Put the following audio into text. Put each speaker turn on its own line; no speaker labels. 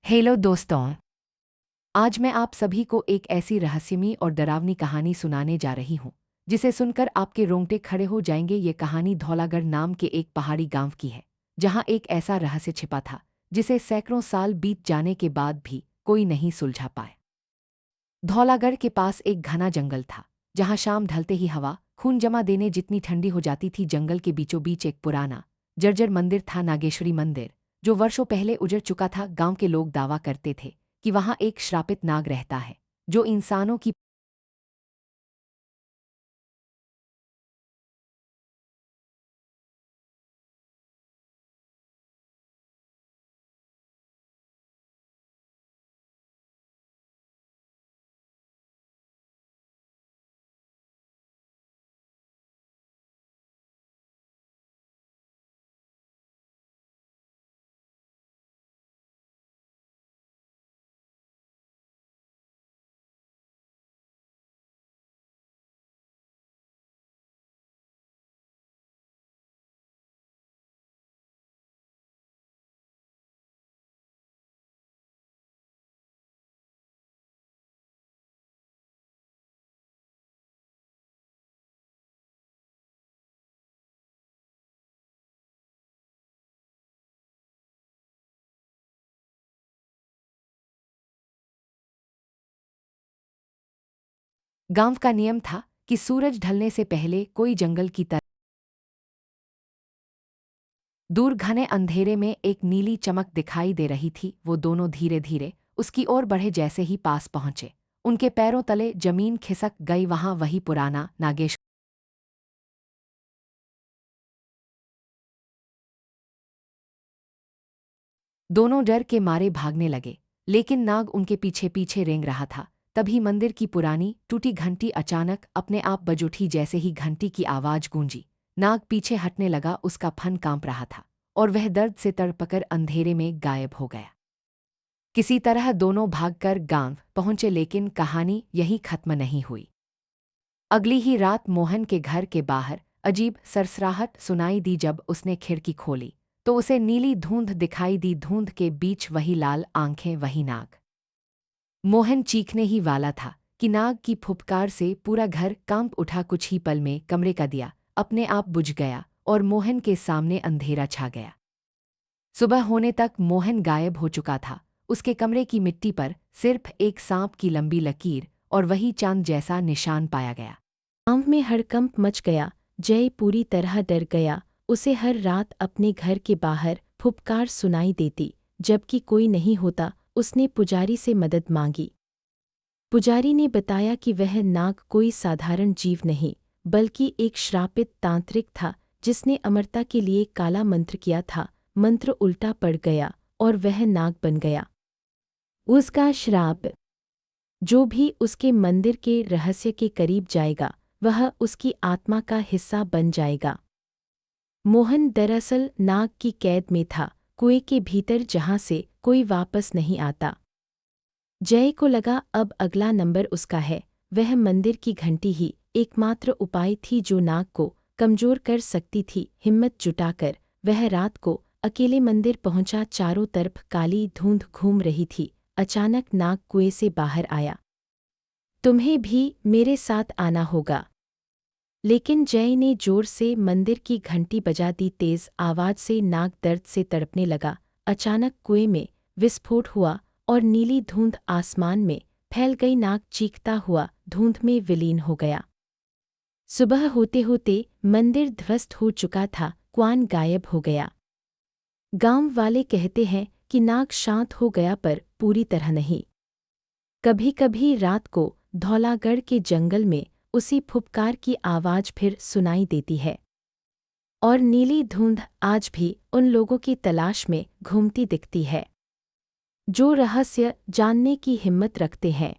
Hello दोस्तों। आज मैं आप सभी को एक ऐसी रहस्यमयी और डरावनी कहानी सुनाने जा रही हूँ जिसे सुनकर आपके रोंगटे खड़े हो जाएंगे। ये कहानी धौलागढ़ नाम के एक पहाड़ी गांव की है, जहाँ एक ऐसा रहस्य छिपा था जिसे सैकड़ों साल बीत जाने के बाद भी कोई नहीं सुलझा पाए। धौलागढ़ के पास एक घना जंगल था, जहाँ शाम ढलते ही हवा खून जमा देने जितनी ठंडी हो जाती थी। जंगल के बीचों बीच एक पुराना जर्जर मंदिर था, नागेश्वरी मंदिर, जो वर्षों पहले उजड़ चुका था। गांव के लोग दावा करते थे कि वहां एक श्रापित नाग रहता है जो इंसानों की गांव का नियम था कि सूरज ढलने से पहले कोई जंगल की तरफ दूर घने अंधेरे में एक नीली चमक दिखाई दे रही थी। वो दोनों धीरे धीरे उसकी ओर बढ़े। जैसे ही पास पहुंचे, उनके पैरों तले जमीन खिसक गई। वहां वही पुराना नागेश दोनों डर के मारे भागने लगे, लेकिन नाग उनके पीछे पीछे रेंग रहा था। तभी मंदिर की पुरानी टूटी घंटी अचानक अपने आप बज उठी। जैसे ही घंटी की आवाज गूंजी, नाग पीछे हटने लगा। उसका फन कांप रहा था और वह दर्द से तड़पकर अंधेरे में गायब हो गया। किसी तरह दोनों भागकर गांव पहुंचे, लेकिन कहानी यहीं खत्म नहीं हुई। अगली ही रात मोहन के घर के बाहर अजीब सरसराहट सुनाई दी। जब उसने खिड़की खोली तो उसे नीली धुंध दिखाई दी। धुंध के बीच वही लाल आंखें, वही नाग। मोहन चीखने ही वाला था कि नाग की फुफकार से पूरा घर कांप उठा। कुछ ही पल में कमरे का दिया अपने आप बुझ गया और मोहन के सामने अंधेरा छा गया। सुबह होने तक मोहन गायब हो चुका था। उसके कमरे की मिट्टी पर सिर्फ एक सांप की लंबी लकीर और वही चांद जैसा निशान पाया गया। गांव में हड़कंप मच गया। जय पूरी तरह डर गया। उसे हर रात अपने घर के बाहर फुफकार सुनाई देती, जबकि कोई नहीं होता। उसने पुजारी से मदद मांगी। पुजारी ने बताया कि वह नाग कोई साधारण जीव नहीं, बल्कि एक श्रापित तांत्रिक था, जिसने अमरता के लिए काला मंत्र किया था। मंत्र उल्टा पड़ गया और वह नाग बन गया। उसका श्राप, जो भी उसके मंदिर के रहस्य के करीब जाएगा, वह उसकी आत्मा का हिस्सा बन जाएगा। मोहन दरअसल नाग की कैद में था, कुएं के भीतर, जहां से कोई वापस नहीं आता। जय को लगा अब अगला नंबर उसका है। वह मंदिर की घंटी ही एकमात्र उपाय थी जो नाग को कमजोर कर सकती थी। हिम्मत जुटाकर वह रात को अकेले मंदिर पहुंचा। चारों तरफ काली धुंध घूम रही थी। अचानक नाग कुएं से बाहर आया। तुम्हें भी मेरे साथ आना होगा। लेकिन जय ने जोर से मंदिर की घंटी बजा दी। तेज आवाज से नाग दर्द से तड़पने लगा। अचानक कुएं में विस्फोट हुआ और नीली धुंध आसमान में फैल गई। नाग चीखता हुआ धुंध में विलीन हो गया। सुबह होते होते मंदिर ध्वस्त हो चुका था। क्वान गायब हो गया। गांव वाले कहते हैं कि नाग शांत हो गया, पर पूरी तरह नहीं। कभी कभी रात को धौलागढ़ के जंगल में उसी फुफकार की आवाज फिर सुनाई देती है, और नीली धुंध आज भी उन लोगों की तलाश में घूमती दिखती है जो रहस्य जानने की हिम्मत रखते हैं।